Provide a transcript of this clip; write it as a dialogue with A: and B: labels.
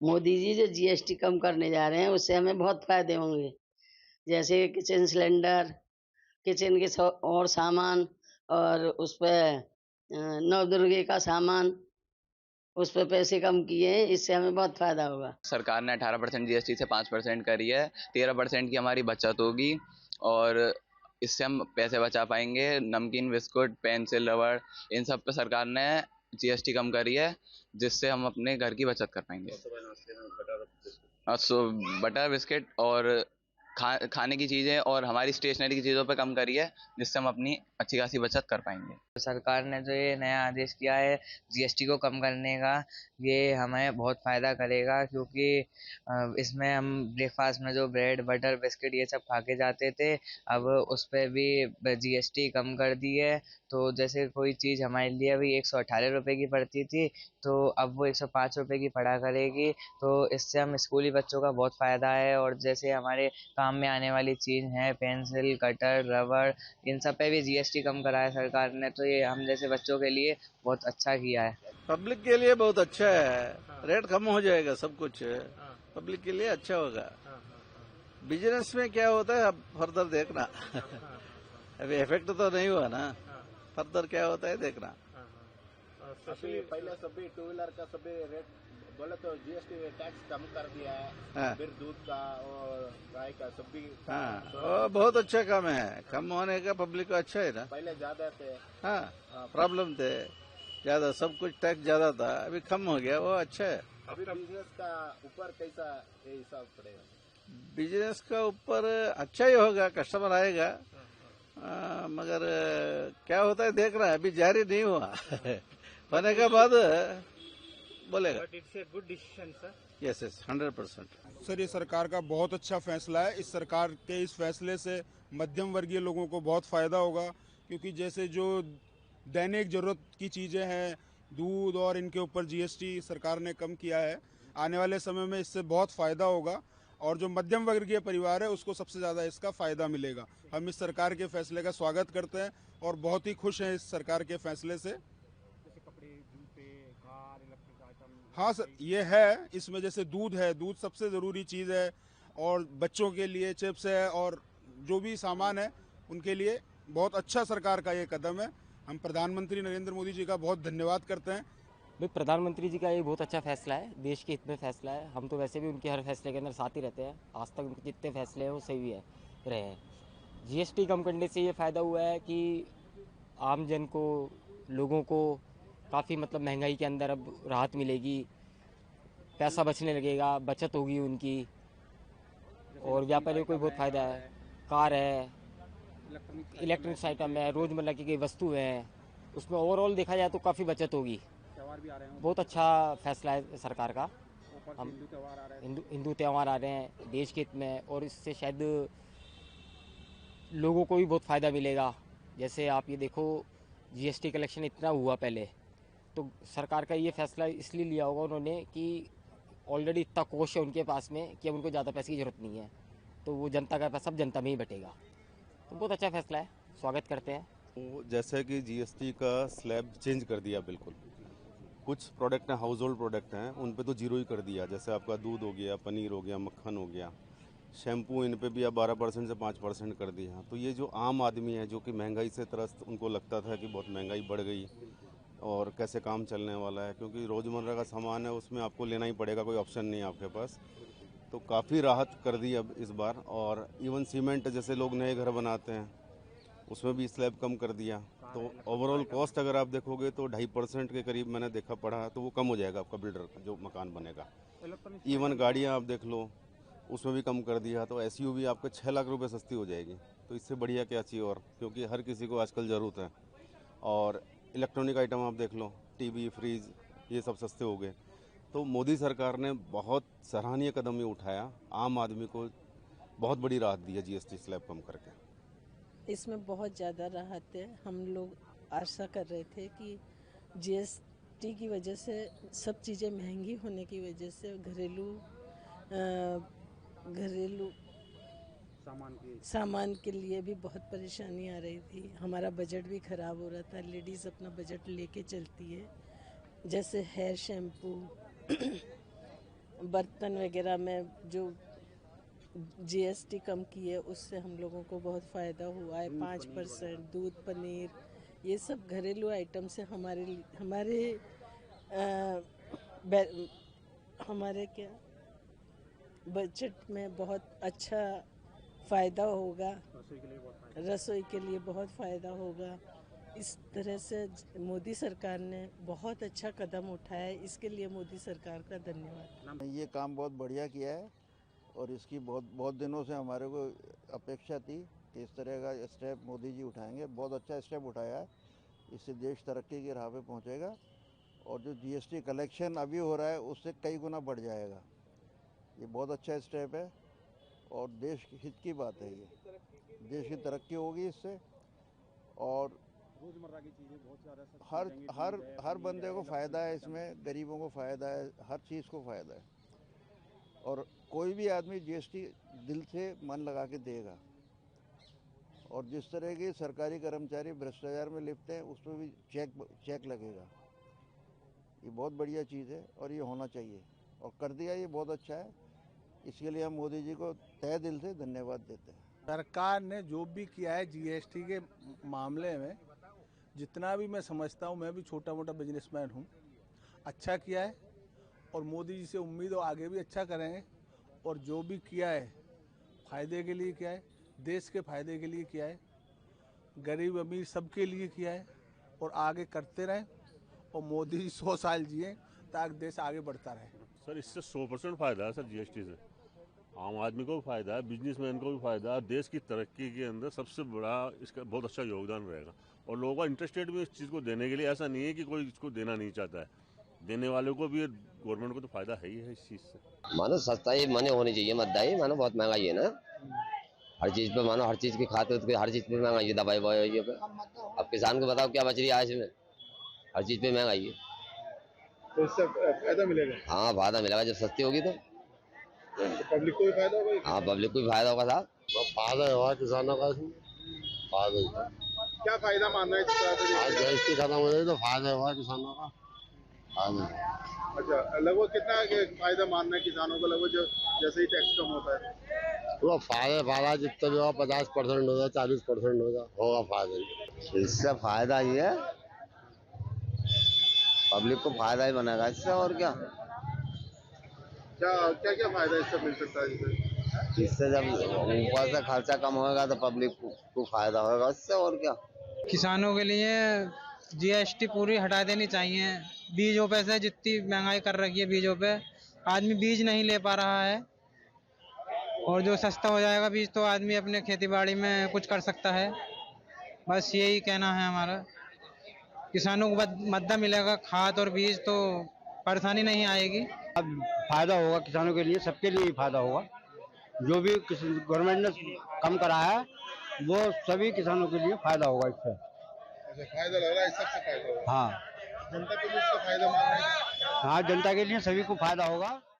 A: मोदी जी जो जीएसटी कम करने जा रहे हैं उससे हमें बहुत फायदे होंगे। जैसे किचन सिलेंडर, किचन के और सामान और उस पे नवदुर्गे का सामान, उस पे पैसे कम किए हैं, इससे हमें बहुत फायदा होगा।
B: सरकार ने 18% जीएसटी से 5% करी है। 13% की हमारी बचत होगी और इससे हम पैसे बचा पाएंगे। नमकीन, बिस्कुट, पेंसिल, रबड़, इन सब पे सरकार ने जीएसटी कम करी है, जिससे हम अपने घर की बचत कर पाएंगे। और बटर, बिस्किट और खाने की चीजें और हमारी स्टेशनरी की चीजों पे कम करी है, जिससे हम अपनी अच्छी खासी बचत कर पाएंगे।
C: सरकार ने जो ये नया आदेश किया है जीएसटी को कम करने का, ये हमें बहुत फ़ायदा करेगा, क्योंकि इसमें हम ब्रेकफास्ट में जो ब्रेड, बटर, बिस्किट ये सब खा के जाते थे, अब उस पे भी जीएसटी कम कर दी है। तो जैसे कोई चीज़ हमारे लिए अभी 118 रुपये की पड़ती थी, तो अब वो 105 रुपये की पड़ा करेगी। तो इससे हम स्कूली बच्चों का बहुत फ़ायदा है। और जैसे हमारे काम में आने वाली चीज़ है पेंसिल, कटर, रबड़, इन सब पे भी जीएसटी कम करा है सरकार ने, तो ये हम जैसे बच्चों के लिए बहुत अच्छा किया है।
D: पब्लिक के लिए बहुत अच्छा है, रेट कम हो जाएगा, सब कुछ पब्लिक के लिए अच्छा होगा। बिजनेस में क्या होता है अब फर्दर देखना। अभी इफेक्ट तो नहीं हुआ ना, फर्दर क्या होता है देखना।
E: अभी पहले सभी टू व्हीलर का सभी रेट बोले तो जीएसटी टैक्स कम कर दिया है।
D: हाँ।
E: फिर दूध का और गाय का सभी
D: हाँ, वो बहुत अच्छा काम है, कम होने का पब्लिक को अच्छा है ना।
E: पहले ज्यादा थे।
D: हाँ, प्रॉब्लम थे ज्यादा, सब कुछ टैक्स ज्यादा था, अभी कम हो गया, वो अच्छा है।
E: अभी बिजनेस का ऊपर कैसा ये हिसाब पड़ेगा?
D: बिजनेस का ऊपर अच्छा ही होगा, कस्टमर आएगा, मगर क्या होता है देख रहा है, अभी जारी नहीं हुआ। होने के बाद बोलेगा।
E: It's a good decision sir.
D: Yes yes, 100%।
F: Sir, ये सरकार का बहुत अच्छा फैसला है। इस सरकार के इस फैसले से मध्यम वर्गीय लोगों को बहुत फ़ायदा होगा, क्योंकि जैसे जो दैनिक ज़रूरत की चीज़ें हैं, दूध और इनके ऊपर जीएसटी सरकार ने कम किया है। आने वाले समय में इससे बहुत फ़ायदा होगा और जो मध्यम वर्गीय परिवार है उसको सबसे ज़्यादा इसका फ़ायदा मिलेगा। हम इस सरकार के फैसले का स्वागत करते हैं और बहुत ही खुश हैं इस सरकार के फैसले से। हाँ सर, ये है, इसमें जैसे दूध है, दूध सबसे ज़रूरी चीज़ है, और बच्चों के लिए चिप्स है और जो भी सामान है उनके लिए बहुत अच्छा सरकार का ये कदम है। हम प्रधानमंत्री नरेंद्र मोदी जी का बहुत धन्यवाद करते हैं।
G: भाई, प्रधानमंत्री जी का ये बहुत अच्छा फैसला है, देश के हित में फैसला है। हम तो वैसे भी उनके हर फैसले के अंदर साथ ही रहते हैं, आज तक उनके जितने फैसले हैं वो सही है रहे हैं। जीएसटी कम करने से ये फ़ायदा हुआ है कि आम जन को, लोगों को काफ़ी मतलब महंगाई के अंदर अब राहत मिलेगी, पैसा बचने लगेगा, बचत होगी उनकी, और व्यापारियों को भी बहुत फ़ायदा है। कार है, इलेक्ट्रॉनिक्स आइटम है, रोज़मर्रा की कई वस्तु हैं, उसमें ओवरऑल देखा जाए तो काफ़ी बचत होगी। बहुत अच्छा फैसला है सरकार का। हम हिंदू त्यौहार आ रहे हैं देश के हित में, और इससे शायद लोगों को भी बहुत फ़ायदा मिलेगा। जैसे आप ये देखो, जीएसटी कलेक्शन इतना हुआ पहले, तो सरकार का ये फैसला इसलिए लिया होगा उन्होंने कि ऑलरेडी इतना कोष है उनके पास में कि अब उनको ज़्यादा पैसे की ज़रूरत नहीं है, तो वो जनता का पैसा अब जनता में ही बटेगा। तो बहुत अच्छा फैसला है, स्वागत करते हैं।
H: तो जैसे कि जीएसटी का स्लैब चेंज कर दिया बिल्कुल, कुछ प्रोडक्ट हैं, हाउस होल्ड प्रोडक्ट हैं, उन पे तो जीरो ही कर दिया। जैसे आपका दूध हो गया, पनीर हो गया, मक्खन हो गया, शैम्पू, इन पे भी अब 12% से 5% कर दिया। तो ये जो आम आदमी है जो कि महंगाई से त्रस्त, उनको लगता था कि बहुत महंगाई बढ़ गई और कैसे काम चलने वाला है, क्योंकि रोज़मर्रा का सामान है उसमें आपको लेना ही पड़ेगा, कोई ऑप्शन नहीं है आपके पास। तो काफ़ी राहत कर दी अब इस बार। और इवन सीमेंट, जैसे लोग नए घर बनाते हैं, उसमें भी स्लैब कम कर दिया। तो ओवरऑल कॉस्ट अगर आप देखोगे तो 2.5% के करीब मैंने देखा पड़ा, तो वो कम हो जाएगा आपका बिल्डर का जो मकान बनेगा। इवन गाड़ियाँ आप देख लो, उसमें भी कम कर दिया। तो एसयूवी आपको 6 लाख रुपए सस्ती हो जाएगी। तो इससे बढ़िया क्या चाहिए और, क्योंकि हर किसी को आजकल ज़रूरत है। और इलेक्ट्रॉनिक आइटम आप देख लो, टीवी, फ्रिज, ये सब सस्ते हो गए। तो मोदी सरकार ने बहुत सराहनीय कदम ये उठाया, आम आदमी को बहुत बड़ी राहत दी है जीएसटी स्लैब कम करके।
I: इसमें बहुत ज़्यादा राहत है। हम लोग आशा कर रहे थे कि जीएसटी की वजह से, सब चीज़ें महंगी होने की वजह से घरेलू सामान के लिए भी बहुत परेशानी आ रही थी। हमारा बजट भी ख़राब हो रहा था। लेडीज़ अपना बजट लेके चलती है, जैसे हेयर शैम्पू, बर्तन वगैरह में जो जीएसटी कम की है उससे हम लोगों को बहुत फ़ायदा हुआ है। 5% दूध, पनीर, ये सब घरेलू आइटम से हमारे क्या बजट में बहुत अच्छा फ़ायदा होगा। रसोई के लिए बहुत फ़ायदा होगा। इस तरह से मोदी सरकार ने बहुत अच्छा कदम उठाया है, इसके लिए मोदी सरकार का धन्यवाद।
D: ये काम बहुत बढ़िया किया है और इसकी बहुत दिनों से हमारे को अपेक्षा थी कि इस तरह का स्टेप मोदी जी उठाएंगे। बहुत अच्छा स्टेप उठाया है, इससे देश तरक्की की राह पे पहुंचेगा और जो जीएसटी कलेक्शन अभी हो रहा है उससे कई गुना बढ़ जाएगा। ये बहुत अच्छा स्टेप है और देश हित की बात है। ये देश की तरक्की होगी इससे और
E: रोजमर्रा की चीजें बहुत ज़्यादा
D: हर बंदे को फ़ायदा है इसमें, गरीबों को फ़ायदा है, हर चीज़ को फ़ायदा है और कोई भी आदमी जीएसटी दिल से मन लगा के देगा। और जिस तरह के सरकारी कर्मचारी भ्रष्टाचार में लिप्त हैं उस पर भी चेक लगेगा। ये बहुत बढ़िया चीज़ है और ये होना चाहिए और कर दिया, ये बहुत अच्छा है। इसके लिए हम मोदी जी को तहे दिल से धन्यवाद देते हैं।
J: सरकार ने जो भी किया है जीएसटी के मामले में, जितना भी मैं समझता हूँ, मैं भी छोटा मोटा बिजनेसमैन हूँ, अच्छा किया है और मोदी जी से उम्मीद हो आगे भी अच्छा करेंगे। और जो भी किया है फ़ायदे के लिए किया है, देश के फ़ायदे के लिए किया है, गरीब अमीर सबके लिए किया है और आगे करते रहें और मोदी जी 100 साल जिए ताकि देश आगे बढ़ता रहे।
K: सर इससे 100% फ़ायदा है सर। जीएसटी से आम आदमी को भी फ़ायदा है, बिजनेसमैन को भी फ़ायदा है। देश की तरक्की के अंदर सबसे बड़ा इसका बहुत अच्छा योगदान रहेगा और लोगों का इंटरेस्टेड भी इस चीज़ को देने के लिए। ऐसा नहीं है कि कोई इसको देना नहीं चाहता है, देने वालों को भी, गवर्नमेंट को तो फ़ायदा है ही है इस चीज़ से।
L: मानो सस्ताई माने होनी चाहिए, मद्दाई मानो बहुत महंगाई है ना हर चीज़ पे, मानो हर चीज़ की खाते हर चीज़ पे महंगाई है, दवाई ववाई पे। अब किसान को बताओ क्या बच रही है आज में, हर चीज़ पे महंगाई है।
E: तो इससे फायदा मिलेगा?
L: हाँ फायदा मिलेगा, जब सस्ती होगी तो
E: पब्लिक को भी फायदा होगा।
L: हाँ पब्लिक को भी फायदा होगा साहब।
M: फायदा हुआ किसानों का, फायदा
E: क्या फायदा मानना है?
M: जीएसटी खत्म हो जाए तो फायदा हुआ किसानों का।
E: अच्छा, लगभग कितना फायदा मानना है किसानों को? लगभग जैसे ही टैक्स कम होता है
M: तो फायदा जितना भी होगा 50% होगा, 40% होगा फायदा।
L: इससे फायदा ही है, पब्लिक को फायदा ही बनेगा इससे। और क्या
E: क्या क्या फायदा इससे मिल सकता है?
L: इससे जब ऊपर से खर्चा कम होगा तो पब्लिक को फायदा होगा इससे। और क्या
N: किसानों के लिए जीएसटी पूरी हटा देनी चाहिए। बीजों पे से जितनी महंगाई कर रखी है, बीजों पे आदमी बीज नहीं ले पा रहा है और जो सस्ता हो जाएगा बीज तो आदमी अपने खेती बाड़ी में कुछ कर सकता है। बस यही कहना है हमारा। किसानों को मद्दा मिलेगा, खाद और बीज, तो परेशानी नहीं आएगी।
O: अब फायदा होगा किसानों के लिए, सबके लिए फायदा होगा। जो भी गवर्नमेंट ने कम कराया है वो सभी किसानों के लिए फायदा होगा इससे।
E: अच्छा, फायदा लग रहा है, सबसे फायदा होगा।
O: हाँ,
E: जनता के लिए इसका फायदा मान रहे हैं?
O: हाँ जनता के लिए सभी को फायदा होगा।